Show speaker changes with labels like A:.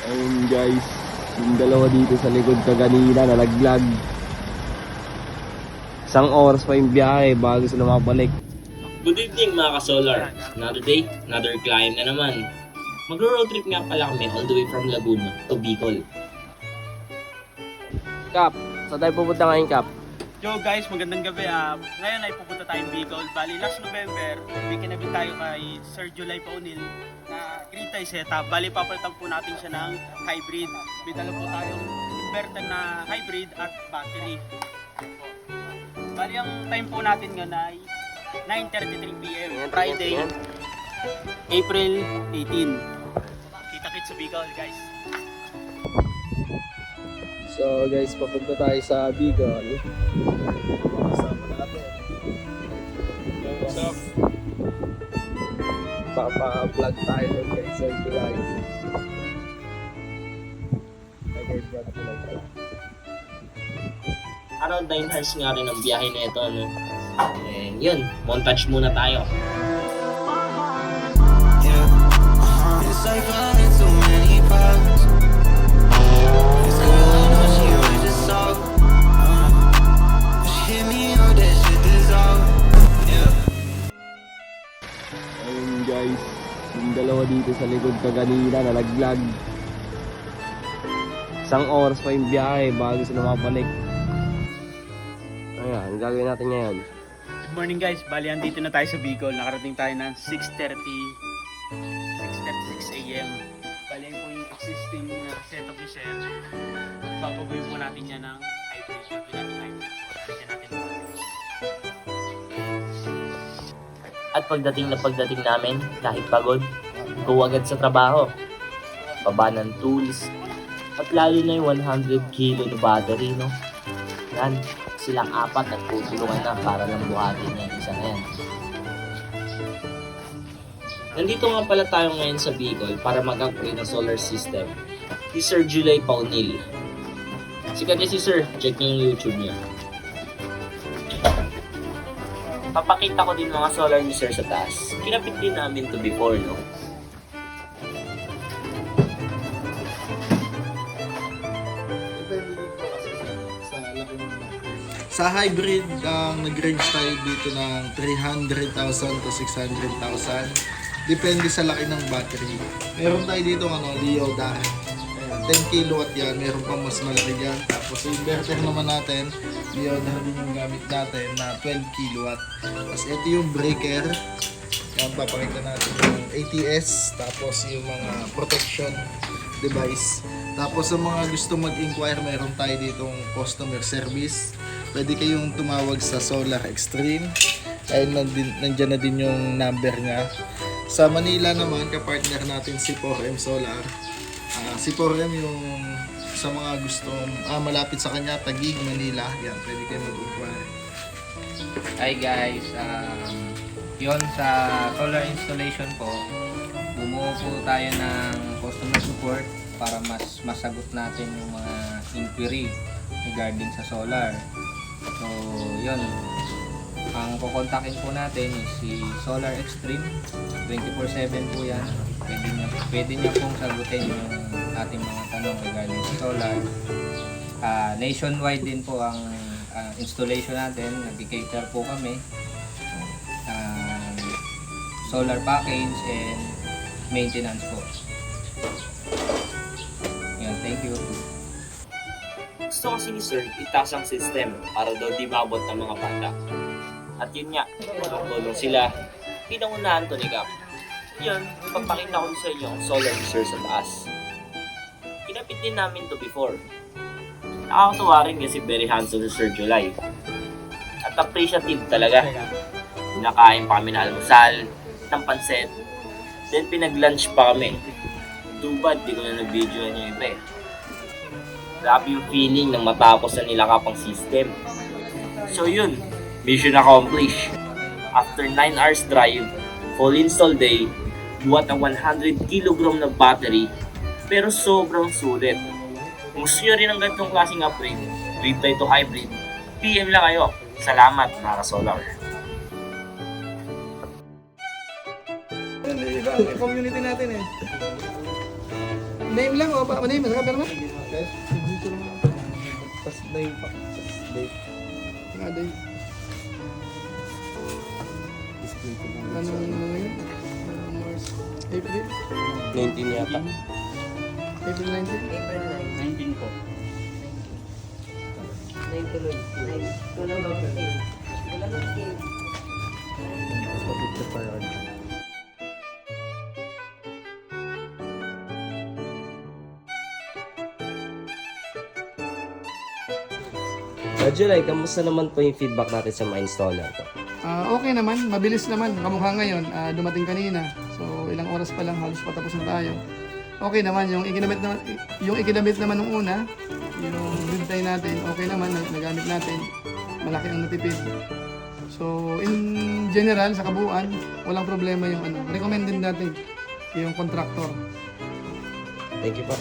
A: Ayun guys, yung dalawa dito sa likod kaganina nalaglag. Isang oras pa yung biyahe bago sila mabalik.
B: Good evening mga ka-solar. Another day, another climb na naman. Magro-road trip nga pala kami all the way from Laguna to Bicol.
A: Kap, saan tayo pupunta ngayon, Kap?
C: Yo guys, magandang gabi. Ngayon ay pupunta tayong Bicol. Bali, last November, may kinabit tayo kay Sir July Paunil na green tie setup. Bali, papalitan po natin siya ng hybrid. May dala po tayong inverter na hybrid at battery. Bali, ang time po natin ngayon ay 9:33 PM, Friday, April 18. Kita-kits sa Bicol, guys.
A: So guys, papunta tayo sa Bicol. Kasama natin.
C: What's up?
A: Papa-vlog tayo doon kay Sir July. Okay, vlog pala.
B: Around 9 hours nga rin ang biyahe na ito, no? And yun, montage muna tayo.
D: It's like running too many paths. It's good, I know she was just off. She hit me on that shit dissolve. Yeah.
A: Ayun guys, yung dalawa dito sa likod kaganina nalaglag. Isang oras pa yung biyahe bago sila mabalik. Ayan, ang gagawin natin ngayon.
C: Good morning guys, bali andito na tayo sa Bicol. Nakarating tayo ng 6:36 AM. Bali po yung existing setup ni Sir. Papabuhin po natin yan ng hybrid. Lagyan natin
B: At pagdating namin, kahit pagod, go agad sa trabaho. Baba ng tools, at lalo na yung 100 kilo na battery, no? Yan, silang apat at tutulungan na para lang buhatin yung isa na yan. Nandito nga pala tayo ngayon sa Bicol para mag-upgrade ng solar system. Si Sir July Paunil. Sikat niya si Sir, check niyo yung YouTube niya. Papakita ko din mga solar ni Sir sa taas. Kinapit din namin to before, no?
E: Sa hybrid, ang nag-range tayo dito ng 300,000 to 600,000. Depende sa laki ng battery. Meron tayo dito Leoda. Ayan, 10 kilowatt yan. Meron pang mas malaki dyan. Tapos yung inverter naman natin, Leoda din yung gamit natin na 12 kilowatt. Tapos ito yung breaker. Yan, papakita natin yung ATS. Tapos yung mga protection device. Tapos sa mga gusto mag-inquire, meron tayo ditong customer service. Pwede kayong tumawag sa Solar Extreme. Ayun, nandyan na din yung number niya. Sa Manila naman, kapartner natin si 4M Solar. Si 4M yung sa mga gustong malapit sa kanya, Taguig, Manila. Yan, pwede kayo mag-inquire.
F: Hi guys, yon sa solar installation po, bumuo po tayo ng customer support para mas masagot natin yung mga inquiry regarding sa solar. So, yun. Ang kukontakin po natin is si Solar Extreme. 24/7 po yan. Pwede niya pong sagutin yung ating mga tanong regarding sa solar. Nationwide din po ang installation natin. Nag-cater po kami. Solar package and maintenance po. Yan, thank you.
B: Gusto kasi ni Sir itaas ang system para daw di maabot ng mga bata. At yun nga, tulong sila. Pinangunahan to ni Gap. Yun, ipapakita ko sa inyo ang solar ni Sir sa taas. Kinapit din namin to before. Nakakatuwa rin kasi very handsome si Sir July. At appreciative talaga. Pinakain pa kami na almusal, ng pansit. Then pinag-lunch pa kami. Too bad, di ko na nag-video yung iba eh. Grabe yung feeling ng matapos na nilakap ang system. So yun, mission accomplished. After 9 hours drive, full install day, buhat ang 100 kg na battery, pero sobrang sulit. Kung gusto nyo rin ang ganitong klaseng upgrade, green tie to hybrid, PM lang kayo. Salamat mga ka-solar.
E: Community natin eh.
G: name lang o pa name, saka perma.
E: Okay? Tapos name pa. Date.
G: Saka day.
E: Display ko lang.
G: Ano yun? March, April?
A: 19 yata.
G: April 19?
C: 19 po.
E: Pag-picture pa yun.
A: July, kamusta naman po yung feedback natin sa mga installer ko?
G: Okay naman, mabilis naman. Kamukha ngayon, dumating kanina. So, ilang oras pa lang, halos patapos na tayo. Okay naman, yung ikinabit naman nung una, yung build tie natin, okay naman, nagamit natin. Malaki ang natipid. So, in general, sa kabuuan, walang problema yung recommended natin, yung contractor.
A: Thank you po.